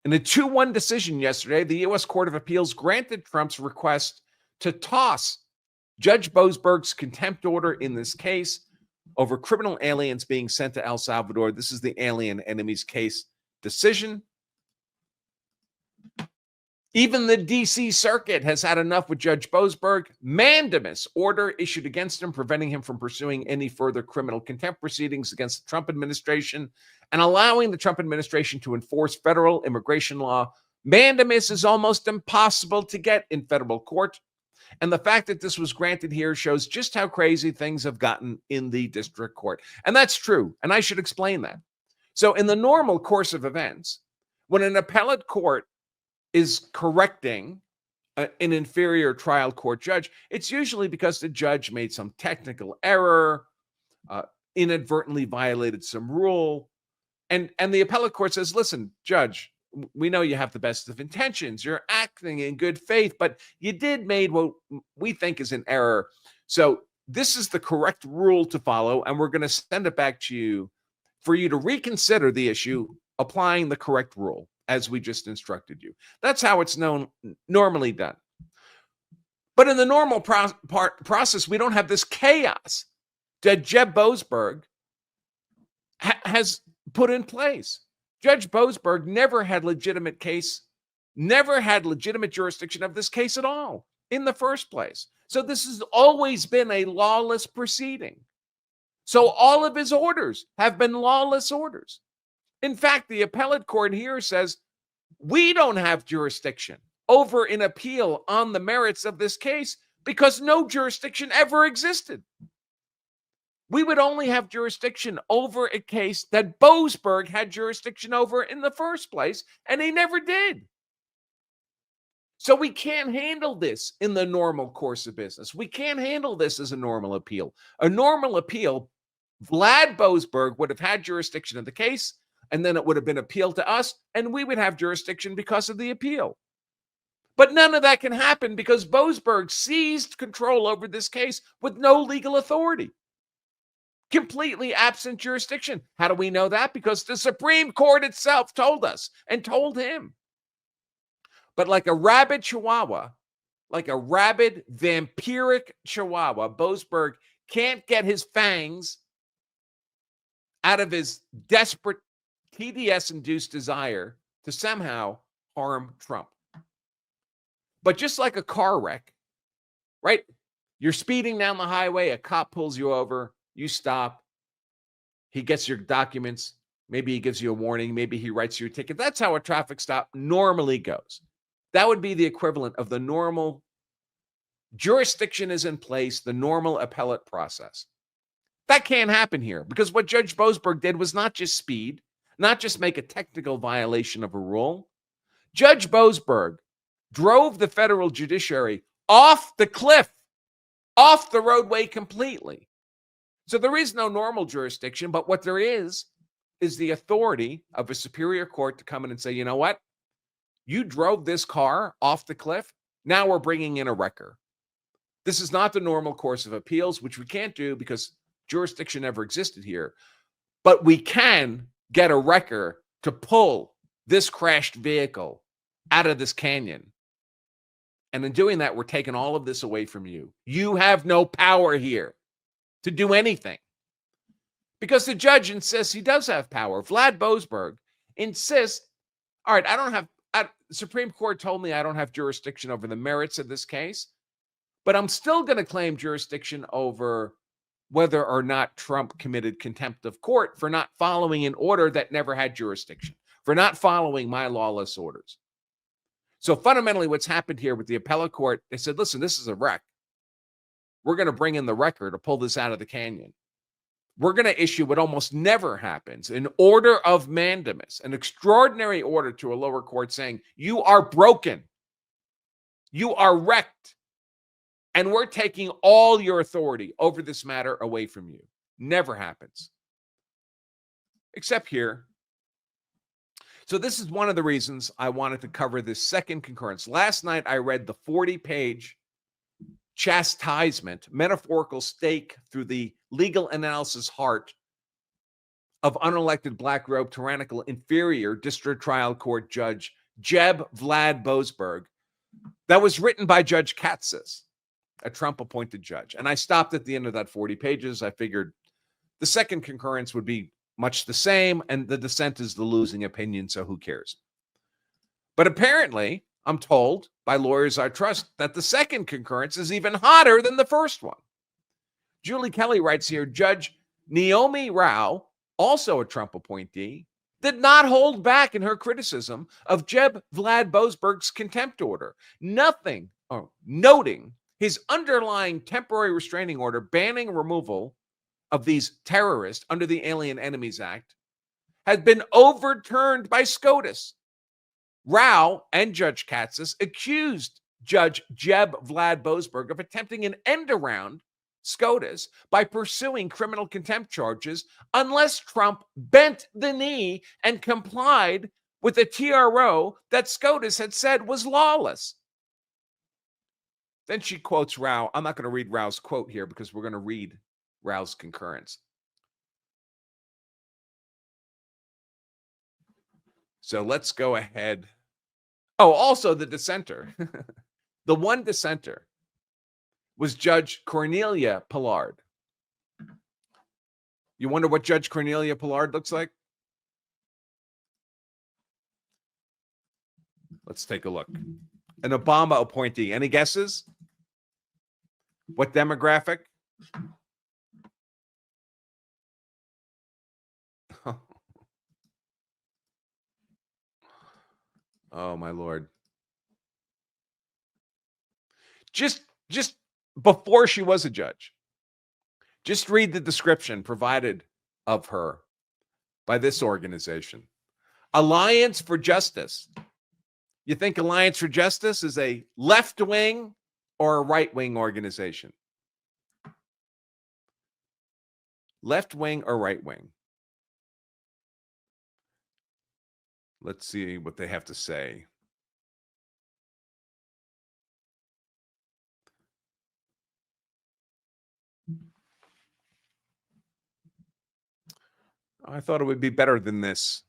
In a 2-1 decision yesterday, the U.S. Court of Appeals granted Trump's request to toss Judge Boasberg's contempt order in this case over criminal aliens being sent to El Salvador. This is the alien enemies case decision. Even the D.C. Circuit has had enough with Judge Boasberg. Mandamus order issued against him, preventing him from pursuing any further criminal contempt proceedings against the Trump administration and allowing the Trump administration to enforce federal immigration law. Mandamus is almost impossible to get in federal court. And the fact that this was granted here shows just how crazy things have gotten in the district court. And that's true. And I should explain that. So in the normal course of events, when an appellate court is correcting an inferior trial court judge, it's usually because the judge made some technical error, inadvertently violated some rule. And the appellate court says, listen, judge, we know you have the best of intentions. You're acting in good faith, but you did made what we think is an error. So this is the correct rule to follow, and we're going to send it back to you for you to reconsider the issue, applying the correct rule as we just instructed you. That's how it's normally done. But in the normal process, we don't have this chaos that Jeb Boasberg has put in place. Judge Boasberg never had legitimate jurisdiction of this case at all in the first place. So this has always been a lawless proceeding. So all of his orders have been lawless orders. In fact, the appellate court here says, we don't have jurisdiction over an appeal on the merits of this case because no jurisdiction ever existed. We would only have jurisdiction over a case that Boasberg had jurisdiction over in the first place, and he never did. So we can't handle this in the normal course of business. We can't handle this as a normal appeal. A normal appeal, Vlad Boasberg would have had jurisdiction of the case, and then it would have been appealed to us, and we would have jurisdiction because of the appeal. But none of that can happen because Boasberg seized control over this case with no legal authority. Completely absent jurisdiction. How do we know that? Because the Supreme Court itself told us and told him. But like a rabid chihuahua, like a rabid vampiric chihuahua, Boasberg can't get his fangs out of his desperate TDS-induced desire to somehow harm Trump. But just like a car wreck, right? You're speeding down the highway, a cop pulls you over, you stop, he gets your documents, maybe he gives you a warning, maybe he writes you a ticket. That's how a traffic stop normally goes. That would be the equivalent of the normal jurisdiction is in place, the normal appellate process. That can't happen here because what Judge Boasberg did was not just speed, not just make a technical violation of a rule. Judge Boasberg drove the federal judiciary off the cliff, off the roadway completely. So there is no normal jurisdiction, but what there is the authority of a superior court to come in and say, you know what? You drove this car off the cliff. Now we're bringing in a wrecker. This is not the normal course of appeals, which we can't do because jurisdiction never existed here. But we can get a wrecker to pull this crashed vehicle out of this canyon. And in doing that, we're taking all of this away from you. You have no power here to do anything. Because the judge insists he does have power. Vlad Boasberg insists, all right, the Supreme Court told me I don't have jurisdiction over the merits of this case, but I'm still going to claim jurisdiction over whether or not Trump committed contempt of court for not following an order that never had jurisdiction, for not following my lawless orders. So fundamentally, what's happened here with the appellate court, they said, listen, this is a wreck. We're going to bring in the wrecker to pull this out of the canyon. We're going to issue what almost never happens, an order of mandamus, an extraordinary order to a lower court saying, you are broken. You are wrecked. And we're taking all your authority over this matter away from you. Never happens. Except here. So this is one of the reasons I wanted to cover this second concurrence. Last night, I read the 40-page chastisement, metaphorical stake through the legal analysis heart of unelected black robe tyrannical inferior district trial court judge Jeb Vlad Boasberg that was written by Judge Katsas, a Trump-appointed judge. And I stopped at the end of that 40 pages. I figured the second concurrence would be much the same, and the dissent is the losing opinion, so who cares? But apparently, I'm told by lawyers I trust that the second concurrence is even hotter than the first one. Julie Kelly writes here, Judge Naomi Rao, also a Trump appointee, did not hold back in her criticism of Jeb Vlad Boasberg's contempt order. Noting his underlying temporary restraining order banning removal of these terrorists under the Alien Enemies Act has been overturned by SCOTUS. Rao and Judge Katsas accused Judge Jeb Vlad Boasberg of attempting an end around SCOTUS by pursuing criminal contempt charges unless Trump bent the knee and complied with the TRO that SCOTUS had said was lawless. Then she quotes Rao. I'm not going to read Rao's quote here because we're going to read Rao's concurrence. So let's go ahead. Oh, also the dissenter. The one dissenter was Judge Cornelia Pillard. You wonder what Judge Cornelia Pillard looks like? Let's take a look. An Obama appointee. Any guesses? What demographic? Oh, my Lord. Just before she was a judge, just read the description provided of her by this organization. Alliance for Justice. You think Alliance for Justice is a left-wing or a right-wing organization? Left-wing or right-wing? Let's see what they have to say. I thought it would be better than this.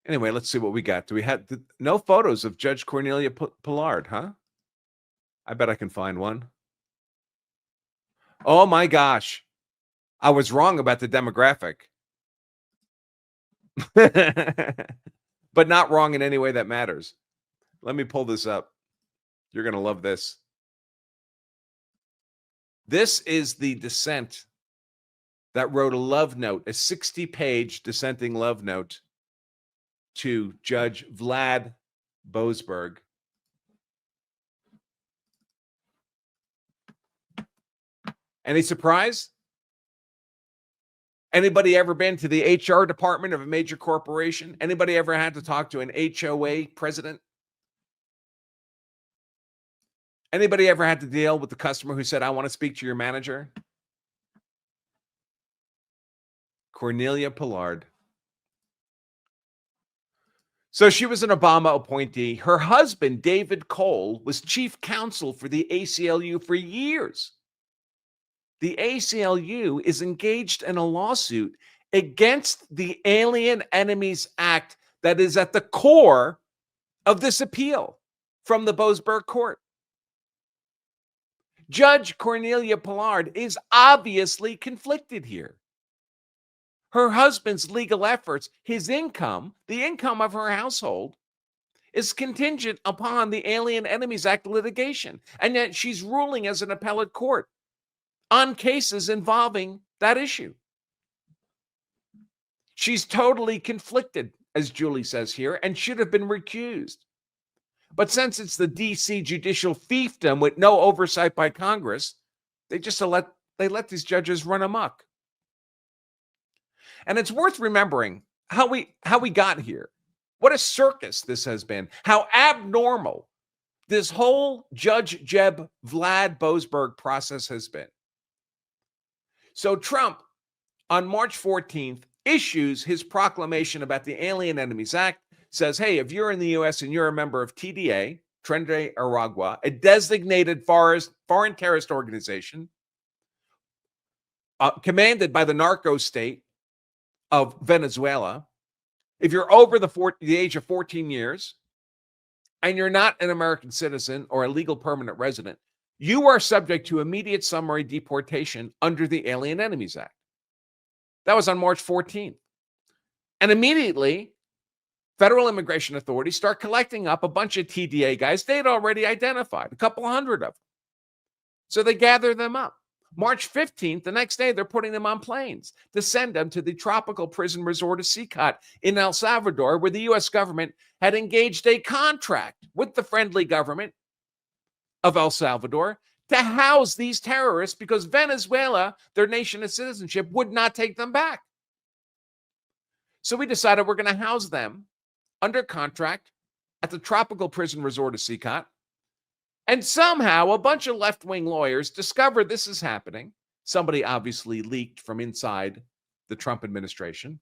Anyway, let's see what we got. Do we have no photos of Judge Cornelia Pillard, huh? I bet I can find one. Oh my gosh. I was wrong about the demographic. But not wrong in any way that matters. Let me pull this up. You're going to love this. This is the dissent that wrote a love note, a 60-page dissenting love note to Judge Vlad Boasberg. Any surprise? Anybody ever been to the HR department of a major corporation? Anybody ever had to talk to an HOA president? Anybody ever had to deal with the customer who said, I want to speak to your manager? Cornelia Pillard. So she was an Obama appointee. Her husband, David Cole, was chief counsel for the ACLU for years. The ACLU is engaged in a lawsuit against the Alien Enemies Act that is at the core of this appeal from the Boasberg court. Judge Cornelia Pillard is obviously conflicted here. Her husband's legal efforts, his income, the income of her household, is contingent upon the Alien Enemies Act litigation. And yet she's ruling as an appellate court on cases involving that issue. She's totally conflicted, as Julie says here, and should have been recused. But since it's the DC judicial fiefdom with no oversight by Congress, they let these judges run amok. And it's worth remembering how we got here. What a circus this has been. How abnormal this whole Judge Jeb Vlad Boasberg process has been. So Trump, on March 14th, issues his proclamation about the Alien Enemies Act, says, hey, if you're in the U.S. and you're a member of TDA, Tren de Aragua, a designated foreign terrorist organization commanded by the narco state of Venezuela. If you're over the age of 14 years and you're not an American citizen or a legal permanent resident, you are subject to immediate summary deportation under the Alien Enemies Act. That was on March 14th. And immediately, federal immigration authorities start collecting up a bunch of TDA guys they'd already identified, a couple hundred of them. So they gather them up. March 15th, the next day, they're putting them on planes to send them to the tropical prison resort of Sicat in El Salvador, where the U.S. government had engaged a contract with the friendly government of El Salvador to house these terrorists because Venezuela, their nation of citizenship, would not take them back. So we decided we're going to house them under contract at the tropical prison resort of Sicat. And somehow a bunch of left-wing lawyers discover this is happening. Somebody obviously leaked from inside the Trump administration.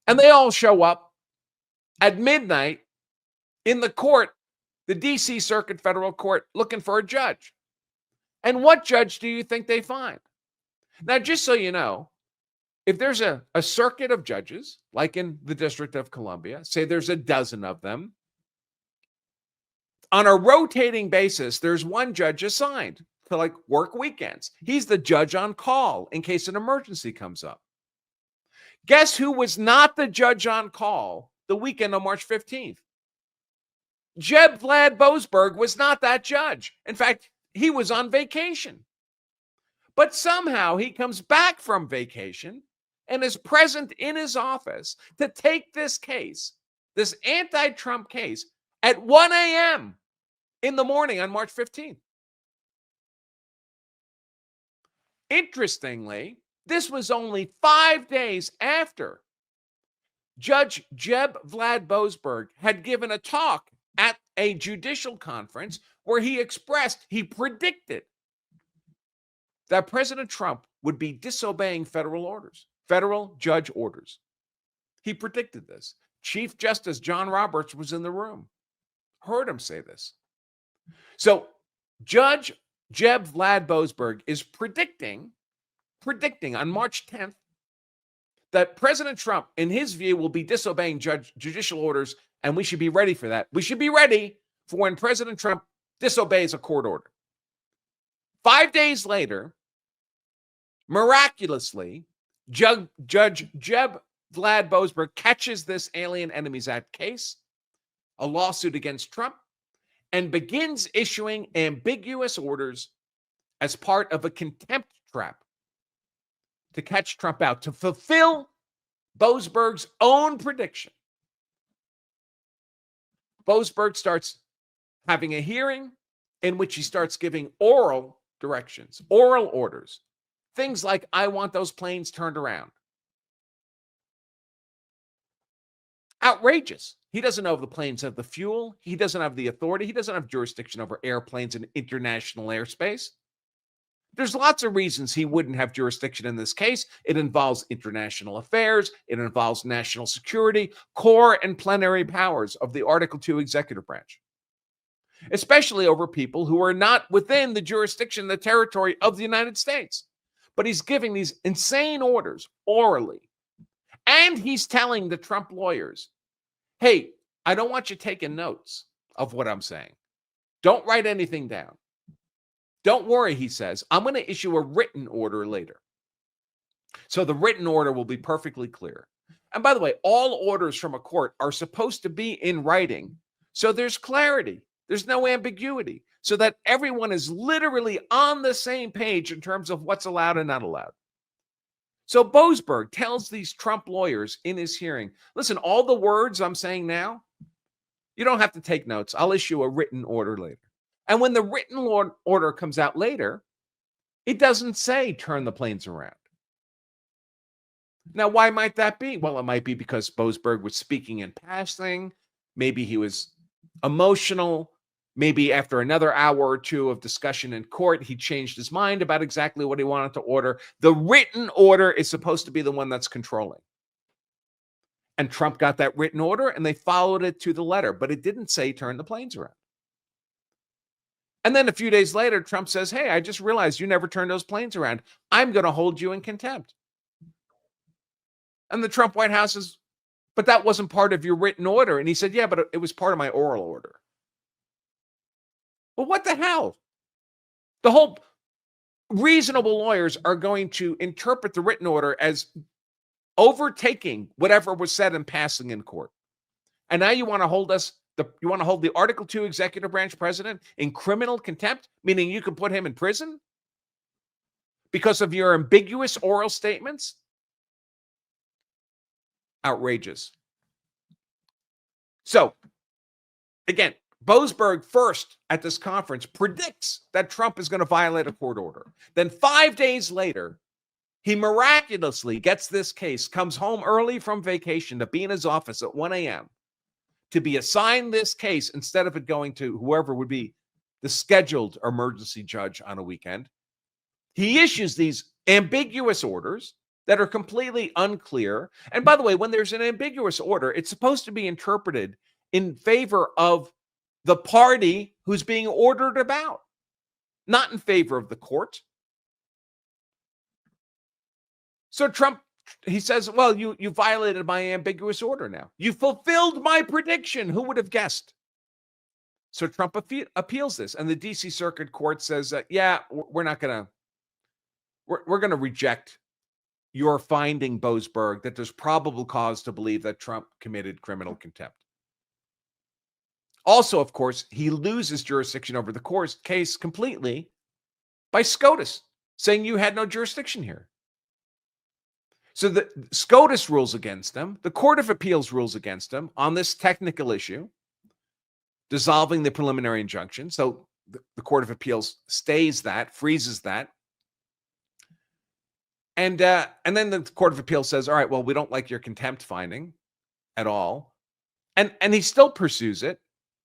And they all show up at midnight in the court, the D.C. Circuit Federal Court, looking for a judge. And what judge do you think they find? Now, just so you know, if there's a circuit of judges, like in the District of Columbia, say there's a dozen of them, on a rotating basis, there's one judge assigned to work weekends. He's the judge on call in case an emergency comes up. Guess who was not the judge on call the weekend of March 15th? Jeb Vlad Boasberg was not that judge. In fact, he was on vacation. But somehow he comes back from vacation and is present in his office to take this case, this anti-Trump case, at 1 a.m. in the morning on March 15th. Interestingly, this was only 5 days after Judge Jeb Vlad Boasberg had given a talk at a judicial conference where he predicted that President Trump would be disobeying federal judge orders. He predicted this. Chief Justice John Roberts was in the room, heard him say this. So Judge Jeb Vlad Boasberg is predicting on March 10th that President Trump, in his view, will be disobeying judicial orders, and we should be ready for that. We should be ready for when President Trump disobeys a court order. 5 days later, miraculously, Judge Jeb Vlad Boasberg catches this Alien Enemies Act case, a lawsuit against Trump, and begins issuing ambiguous orders as part of a contempt trap to catch Trump out, to fulfill Boasberg's own prediction. Boasberg starts having a hearing in which he starts giving oral directions, oral orders. Things like, I want those planes turned around. Outrageous. He doesn't know if the planes have the fuel. He doesn't have the authority. He doesn't have jurisdiction over airplanes in international airspace. There's lots of reasons he wouldn't have jurisdiction in this case. It involves international affairs. It involves national security, core and plenary powers of the Article 2 executive branch, especially over people who are not within the jurisdiction, the territory of the United States. But he's giving these insane orders orally. And he's telling the Trump lawyers, hey, I don't want you taking notes of what I'm saying. Don't write anything down. Don't worry, he says. I'm going to issue a written order later. So the written order will be perfectly clear. And by the way, all orders from a court are supposed to be in writing. So there's clarity. There's no ambiguity. So that everyone is literally on the same page in terms of what's allowed and not allowed. So Boasberg tells these Trump lawyers in his hearing, listen, all the words I'm saying now, you don't have to take notes. I'll issue a written order later. And when the written order comes out later, it doesn't say turn the planes around. Now, why might that be? Well, it might be because Boasberg was speaking in passing. Maybe he was emotional. Maybe after another hour or two of discussion in court, he changed his mind about exactly what he wanted to order. The written order is supposed to be the one that's controlling. And Trump got that written order and they followed it to the letter, but it didn't say turn the planes around. And then a few days later, Trump says, hey, I just realized you never turned those planes around. I'm going to hold you in contempt. And the Trump White House is, but that wasn't part of your written order. And he said, yeah, but it was part of my oral order. Well, what the hell? The whole reasonable lawyers are going to interpret the written order as overtaking whatever was said in passing in court. And now you want to hold you want to hold the Article 2 executive branch president in criminal contempt, meaning you can put him in prison because of your ambiguous oral statements? Outrageous. So, again, Boasberg first at this conference predicts that Trump is going to violate a court order. Then 5 days later, he miraculously gets this case, comes home early from vacation to be in his office at 1 a.m. to be assigned this case instead of it going to whoever would be the scheduled emergency judge on a weekend. He issues these ambiguous orders that are completely unclear. And by the way, when there's an ambiguous order, it's supposed to be interpreted in favor of the party who's being ordered about, not in favor of the court. So Trump, he says, well, you violated my ambiguous order now. You fulfilled my prediction. Who would have guessed? So Trump appeals this, and the D.C. Circuit Court says, yeah, we're going to reject your finding, Boasberg, that there's probable cause to believe that Trump committed criminal contempt. Also, of course, he loses jurisdiction over the case completely by SCOTUS saying you had no jurisdiction here. So the SCOTUS rules against them. The Court of Appeals rules against them on this technical issue, dissolving the preliminary injunction. So the Court of Appeals stays that, freezes that. And then the Court of Appeals says, all right, well, we don't like your contempt finding at all. And he still pursues it.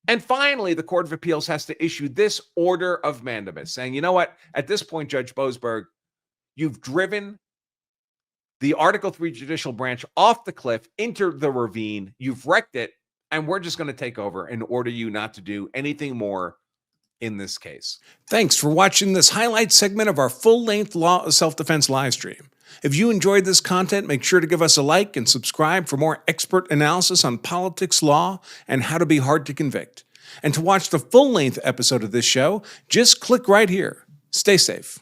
And finally, the Court of Appeals has to issue this order of mandamus saying, you know what, at this point, Judge Boasberg, you've driven the Article 3 judicial branch off the cliff into the ravine. You've wrecked it. And we're just going to take over and order you not to do anything more in this case. Thanks for watching this highlight segment of our full-length law self-defense live stream. If you enjoyed this content, make sure to give us a like and subscribe for more expert analysis on politics, law, and how to be hard to convict. And to watch the full-length episode of this show, just click right here. Stay safe.